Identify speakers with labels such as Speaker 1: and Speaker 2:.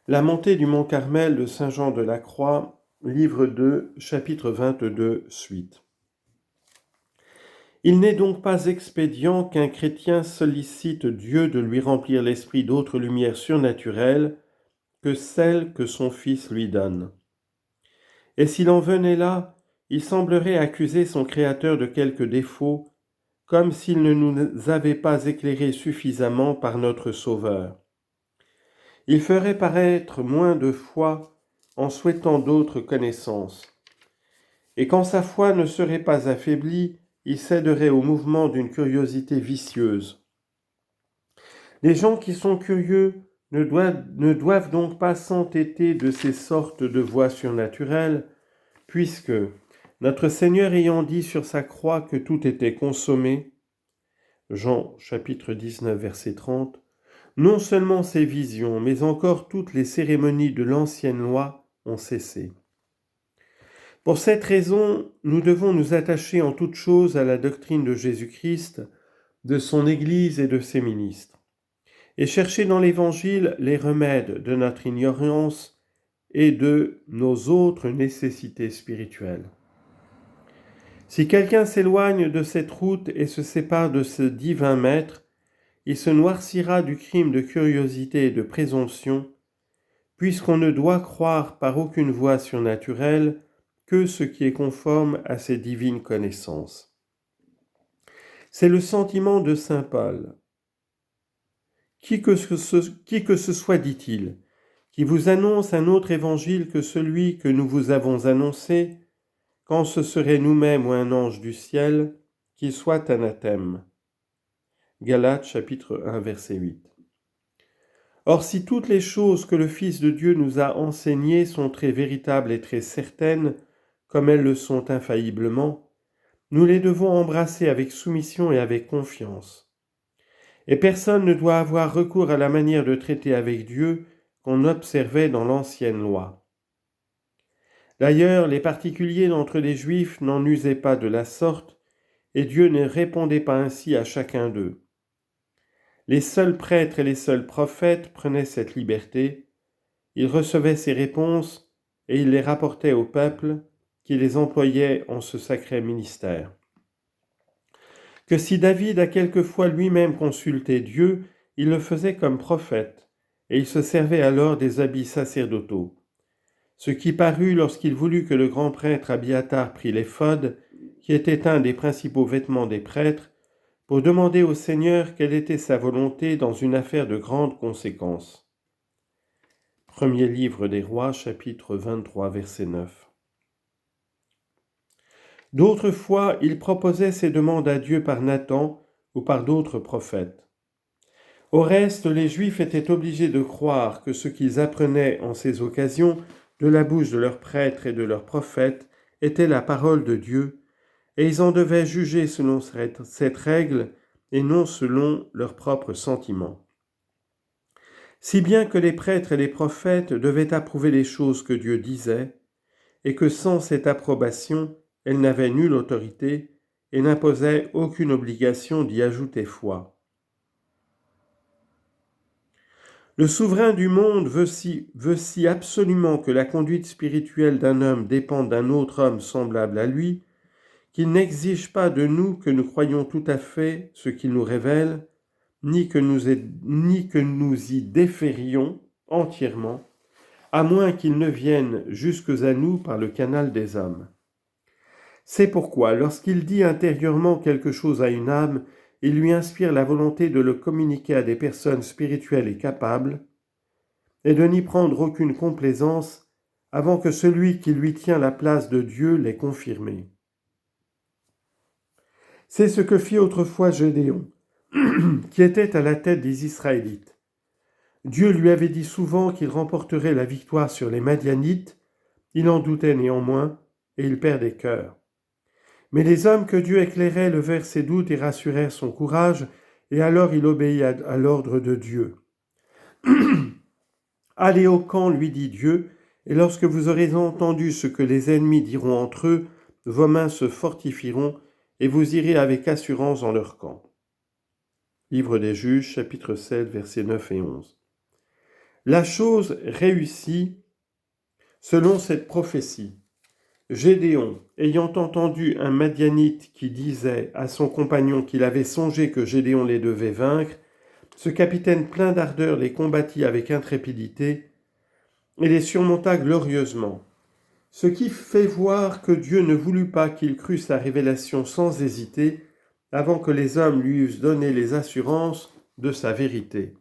Speaker 1: La montée du mont Carmel de Saint Jean de la Croix, livre 2, chapitre 22, suite. Il n'est donc pas expédient qu'un chrétien sollicite Dieu de lui remplir l'esprit d'autres lumières surnaturelles que celles que son Fils lui donne. Et s'il en venait là, il semblerait accuser son Créateur de quelque défaut, comme s'il ne nous avait pas éclairés suffisamment par notre Sauveur. Il ferait paraître moins de foi en souhaitant d'autres connaissances. Et quand sa foi ne serait pas affaiblie, il céderait au mouvement d'une curiosité vicieuse. Les gens qui sont curieux ne doivent donc pas s'entêter de ces sortes de voies surnaturelles, puisque, notre Seigneur ayant dit sur sa croix que tout était consommé, Jean chapitre 19 verset 30, non seulement ces visions, mais encore toutes les cérémonies de l'ancienne loi ont cessé. Pour cette raison, nous devons nous attacher en toute chose à la doctrine de Jésus-Christ, de son Église et de ses ministres, et chercher dans l'Évangile les remèdes de notre ignorance et de nos autres nécessités spirituelles. Si quelqu'un s'éloigne de cette route et se sépare de ce divin Maître, il se noircira du crime de curiosité et de présomption, puisqu'on ne doit croire par aucune voie surnaturelle que ce qui est conforme à ses divines connaissances. C'est le sentiment de saint Paul. Qui que ce soit, dit-il, qui vous annonce un autre évangile que celui que nous vous avons annoncé, quand ce serait nous-mêmes ou un ange du ciel, qu'il soit anathème. Galates chapitre 1 verset 8. Or, si toutes les choses que le Fils de Dieu nous a enseignées sont très véritables et très certaines, comme elles le sont infailliblement, nous les devons embrasser avec soumission et avec confiance. Et personne ne doit avoir recours à la manière de traiter avec Dieu qu'on observait dans l'ancienne loi. D'ailleurs, les particuliers d'entre les Juifs n'en usaient pas de la sorte, et Dieu ne répondait pas ainsi à chacun d'eux. Les seuls prêtres et les seuls prophètes prenaient cette liberté, ils recevaient ces réponses et ils les rapportaient au peuple qui les employait en ce sacré ministère. Que si David a quelquefois lui-même consulté Dieu, il le faisait comme prophète, et il se servait alors des habits sacerdotaux. Ce qui parut lorsqu'il voulut que le grand prêtre Abiathar prît l'éphod, qui était un des principaux vêtements des prêtres, pour demander au Seigneur quelle était sa volonté dans une affaire de grande conséquence. Premier livre des Rois, chapitre 23, verset 9. D'autres fois, il proposait ses demandes à Dieu par Nathan ou par d'autres prophètes. Au reste, les Juifs étaient obligés de croire que ce qu'ils apprenaient en ces occasions de la bouche de leurs prêtres et de leurs prophètes était la parole de Dieu, et ils en devaient juger selon cette règle et non selon leurs propres sentiments. Si bien que les prêtres et les prophètes devaient approuver les choses que Dieu disait, et que sans cette approbation, elles n'avaient nulle autorité et n'imposaient aucune obligation d'y ajouter foi. Le souverain du monde veut si absolument que la conduite spirituelle d'un homme dépende d'un autre homme semblable à lui, qu'il n'exige pas de nous que nous croyions tout à fait ce qu'il nous révèle, ni que nous y déférions entièrement, à moins qu'il ne vienne jusque à nous par le canal des hommes. C'est pourquoi, lorsqu'il dit intérieurement quelque chose à une âme, il lui inspire la volonté de le communiquer à des personnes spirituelles et capables, et de n'y prendre aucune complaisance avant que celui qui lui tient la place de Dieu l'ait confirmé. C'est ce que fit autrefois Gédéon, qui était à la tête des Israélites. Dieu lui avait dit souvent qu'il remporterait la victoire sur les Madianites, il en doutait néanmoins, et il perdait cœur. Mais les hommes que Dieu éclairait levèrent ses doutes et rassurèrent son courage, et alors il obéit à l'ordre de Dieu. Allez au camp, lui dit Dieu, et lorsque vous aurez entendu ce que les ennemis diront entre eux, vos mains se fortifieront, et vous irez avec assurance dans leur camp. Livre des Juges, chapitre 7, versets 9 et 11. La chose réussit selon cette prophétie. Gédéon, ayant entendu un Madianite qui disait à son compagnon qu'il avait songé que Gédéon les devait vaincre, ce capitaine plein d'ardeur les combattit avec intrépidité et les surmonta glorieusement. Ce qui fait voir que Dieu ne voulut pas qu'il crût sa révélation sans hésiter, avant que les hommes lui eussent donné les assurances de sa vérité.